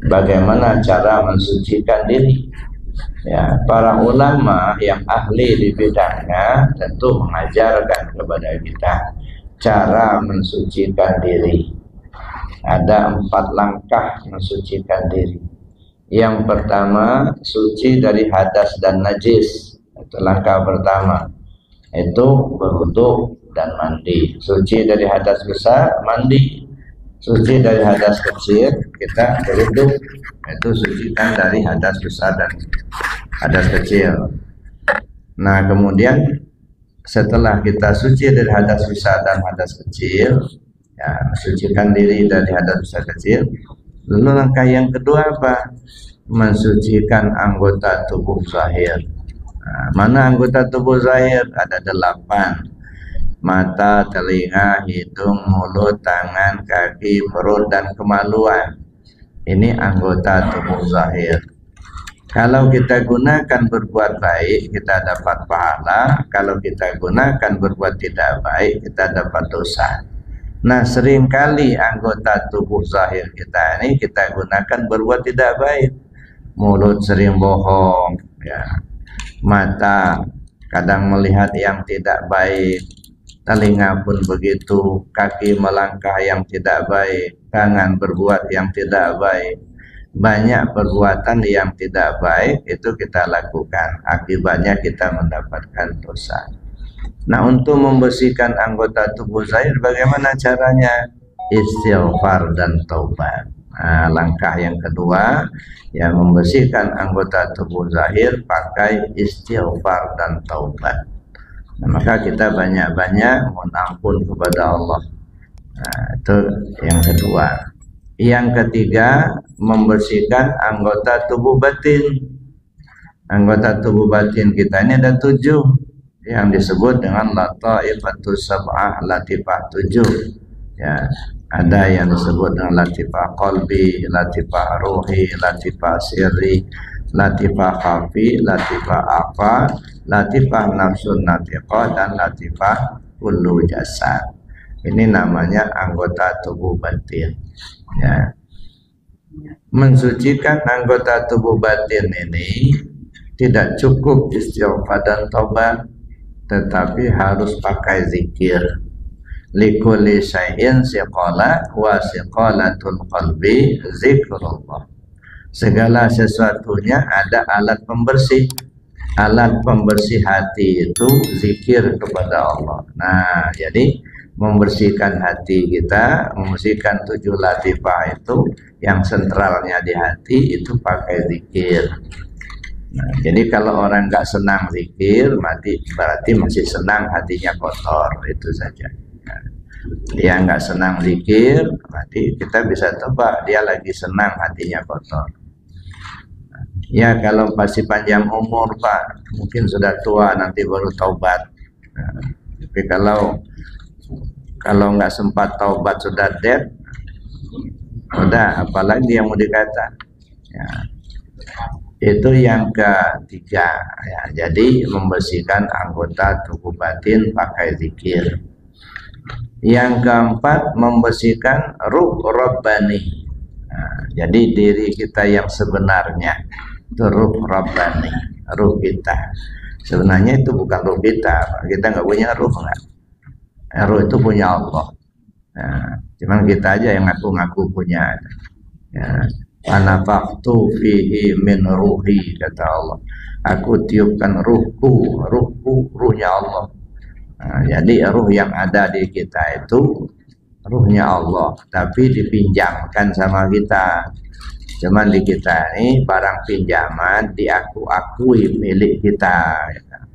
bagaimana cara mensucikan diri. Ya, para ulama yang ahli di bidangnya tentu mengajarkan kepada kita cara mensucikan diri. Ada 4 langkah mensucikan diri. Yang pertama, suci dari hadas dan najis. Itu langkah pertama. Itu berwudu dan mandi. Suci dari hadas besar, mandi. Suci dari hadas kecil, kita berwudu. Itu sucikan dari hadas besar dan hadas kecil. Nah, kemudian setelah kita suci dari hadas besar dan hadas kecil, ya, mensucikan diri dari hadas besar kecil. Lalu langkah yang kedua apa? Mensucikan anggota tubuh zahir. Nah, mana anggota tubuh zahir? Ada 8. Mata, telinga, hidung, mulut, tangan, kaki, perut, dan kemaluan. Ini anggota tubuh zahir. Kalau kita gunakan berbuat baik, kita dapat pahala. Kalau kita gunakan berbuat tidak baik, kita dapat dosa. Nah, seringkali anggota tubuh zahir kita ini kita gunakan berbuat tidak baik. Mulut sering bohong, ya. Mata kadang melihat yang tidak baik, telinga pun begitu, kaki melangkah yang tidak baik, tangan berbuat yang tidak baik. Banyak perbuatan yang tidak baik itu kita lakukan, akibatnya kita mendapatkan dosa. Nah, untuk membersihkan anggota tubuh zahir bagaimana caranya? Istighfar dan taubat. Nah, langkah yang kedua yang membersihkan anggota tubuh zahir pakai istighfar dan taubat. Nah, maka kita banyak-banyak mohon ampun kepada Allah. Nah, itu yang kedua. Yang ketiga, membersihkan anggota tubuh batin. Anggota tubuh batin kita ini ada 7 yang disebut dengan lataifatus sab'ah, latifah 7. Ya, ada yang disebut dengan latifah qalbi, latifah ruhi, latifah sirri, latifah khafi, latifah afa, latifah nafsun natiqah, dan latifah kullu jasad. Ini namanya anggota tubuh batin. Ya. Mensucikan anggota tubuh batin ini tidak cukup istighfar dan taubat, tetapi harus pakai zikir. Likulli syai'in siqala wa siqalatul qalbi zikrullah. Segala sesuatunya ada alat pembersih. Alat pembersih hati itu zikir kepada Allah. Nah, jadi membersihkan hati kita, membersihkan 7 latifah itu yang sentralnya di hati itu pakai zikir. Nah, jadi kalau orang nggak senang zikir, berarti masih senang hatinya kotor, itu saja. Nah, dia nggak senang zikir, berarti kita bisa tebak dia lagi senang hatinya kotor. Nah, ya kalau masih panjang umur Pak, mungkin sudah tua nanti baru taubat. Nah, tapi kalau nggak sempat taubat sudah dead, udah apalagi yang mau dikata. Ya. Itu yang ketiga, ya. Jadi membersihkan anggota tubuh batin pakai zikir. Yang keempat, membersihkan ruh rabbani. Nah, jadi diri kita yang sebenarnya itu ruh rabbani, ruh kita. Sebenarnya itu bukan ruh kita nggak punya ruh, nggak. Ruh itu punya Allah. Nah, cuman kita aja yang ngaku-ngaku punya. Ya. Anafaqtu fihi min ruhi, kata Allah. Aku tiupkan ruhnya Allah. Nah, jadi ruh yang ada di kita itu ruhnya Allah, tapi dipinjamkan sama kita. Cuman di kita ini barang pinjaman diakui milik kita. Nah,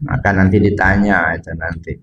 maka nanti ditanya itu nanti.